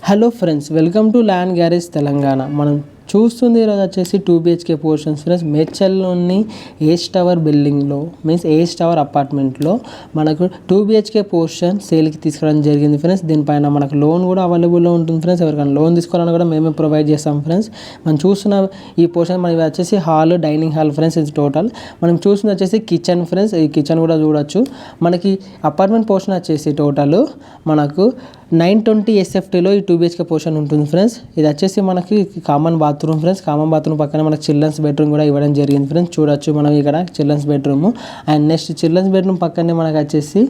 Hello friends, welcome to land garage Telangana. మనం చూస్తుంది ఈరోజు వచ్చేసి 2 BHK పోర్షన్స్ ఫ్రెండ్స్. మేడ్చల్లోని ఏస్ టవర్ బిల్డింగ్లో మీన్స్ ఏస్ టవర్ అపార్ట్మెంట్లో మనకు 2 BHK పోర్షన్ సేల్కి తీసుకురావడం జరిగింది ఫ్రెండ్స్. దీనిపైన మనకు లోన్ కూడా అవైలబుల్లో ఉంటుంది ఫ్రెండ్స్. ఎవరికైనా లోన్ తీసుకోవాలని కూడా మేమే ప్రొవైడ్ చేస్తాం ఫ్రెండ్స్. మనం చూస్తున్న ఈ పోర్షన్ మనకి వచ్చేసి హాల్, డైనింగ్ హాల్ ఫ్రెండ్స్. ఇది టోటల్ మనం చూస్తుంది వచ్చేసి కిచెన్ ఫ్రెండ్స్. ఈ కిచెన్ కూడా చూడొచ్చు. మనకి అపార్ట్మెంట్ పోర్షన్ వచ్చేసి టోటల్ మనకు 920 SFTలో ఈ 2 BHK పోర్షన్ ఉంటుంది ఫ్రెండ్స్. ఇది వచ్చేసి మనకి common bathroom friends. Common bathroom పక్కన మనకి చిల్డ్రన్స్ బెడ్రూమ్ కూడా ఇవ్వడం జరిగింది ఫ్రెండ్స్. చూడొచ్చు మనం ఇక్కడ children's bedroom. And next children's bedroom పక్కనే మనకు వచ్చేసి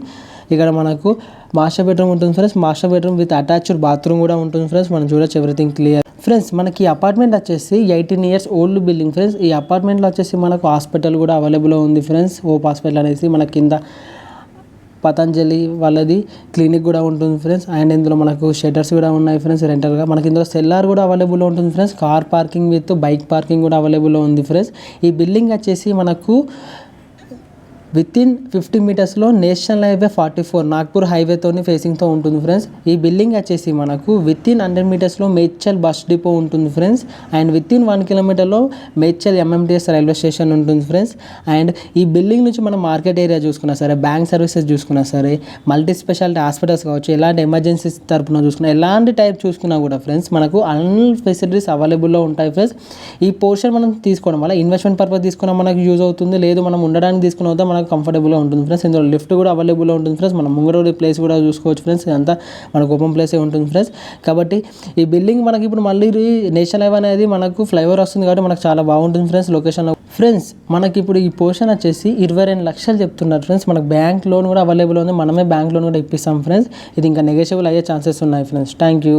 ఇక్కడ మనకు మాస్టర్ బెడ్రూమ్ ఉంటుంది friends. Master bedroom with attached bathroom కూడా ఉంటుంది ఫ్రెండ్స్. మనం చూడొచ్చు, ఎవ్రీథింగ్ క్లియర్ ఫ్రెండ్స్. మనకి అపార్ట్మెంట్ వచ్చేసి 18 years ఓల్డ్ బిల్డింగ్ ఫ్రెండ్స్. ఈ అపార్ట్మెంట్లో వచ్చేసి మనకు హాస్పిటల్ కూడా అవైలబుల్లో ఉంది ఫ్రెండ్స్. హోప్ హాస్పిటల్ అనేసి మన కింద పతంజలి వాళ్ళది క్లినిక్ కూడా ఉంటుంది ఫ్రెండ్స్. అండ్ ఇందులో మనకు షట్టర్స్ కూడా ఉన్నాయి ఫ్రెండ్స్ రెంటల్గా. మనకి ఇందులో సెల్లార్ కూడా అవైలబుల్లో ఉంటుంది friends. Car parking with bike parking కూడా అవైలబుల్లో ఉంది ఫ్రెండ్స్. ఈ బిల్డింగ్ వచ్చేసి మనకు వితిన్ 50 మీటర్స్లో నేషనల్ హైవే 44 నాగ్పూర్ హైవేతోని ఫేసింగ్తో ఉంటుంది ఫ్రెండ్స్. ఈ బిల్డింగ్ వచ్చేసి మనకు వితిన్ 100 మీటర్స్లో మేడ్చల్ బస్ డిపో ఉంటుంది ఫ్రెండ్స్. అండ్ వితిన్ 1 కిలోమీటర్లో మేడ్చల్ MMTS రైల్వే స్టేషన్ ఉంటుంది ఫ్రెండ్స్. అండ్ ఈ బిల్డింగ్ నుంచి మనం మార్కెట్ ఏరియా చూసుకున్నా సరే, బ్యాంక్ సర్వీసెస్ చూసుకున్నా సరే, మల్టీ స్పెషాలిటీ హాస్పిటల్స్ కావచ్చు, ఎలాంటి ఎమర్జెన్సీస్ తరపున చూసుకున్నా, ఎలాంటి టైప్ చూసుకున్నా కూడా ఫ్రెండ్స్ మనకు అన్ని ఫెసిలిటీస్ అవైలబుల్లో ఉంటాయి ఫ్రెండ్స్. ఈ పోర్షన్ మనం తీసుకోవడం వల్ల ఇన్వెస్ట్మెంట్ పర్పస్ తీసుకున్నా మనకు యూజ్ అవుతుంది, లేదు మనం ఉండడానికి తీసుకున్న వద్ద మనకు కంఫర్టబుల్గా ఉంటుంది ఫ్రెండ్స్. ఇందులో లిఫ్ట్ కూడా అవైలబుల్లో ఉంటుంది ఫ్రెండ్స్. మనం ముంగరోడి ప్లేస్ కూడా చూసుకోవచ్చు ఫ్రెండ్స్. ఇదంతా మనకు ఓపెన్ ప్లేసే ఉంటుంది ఫ్రెండ్స్. కాబట్టి ఈ బిల్డింగ్ మనకి ఇప్పుడు మళ్ళీ నేషనల్ హైవే అనేది మనకు ఫ్లైఓవర్ వస్తుంది కాబట్టి మనకు చాలా బాగుంటుంది ఫ్రెండ్స్ లొకేషన్లో. ఫ్రెండ్స్ మనకి ఇప్పుడు ఈ పోర్షన్ వచ్చేసి 22 లక్షలు చెప్తున్నారు ఫ్రెండ్స్. మనకు బ్యాంక్ లోన్ కూడా అవైలబుల్ ఉంది. మనమే బ్యాంక్ లోన్ కూడా ఇప్పిస్తాం ఫ్రెండ్స్. ఇది ఇంకా నెగోషియబుల్ అయ్యే ఛాన్సెస్ ఉన్నాయి ఫ్రెండ్స్. Thank you.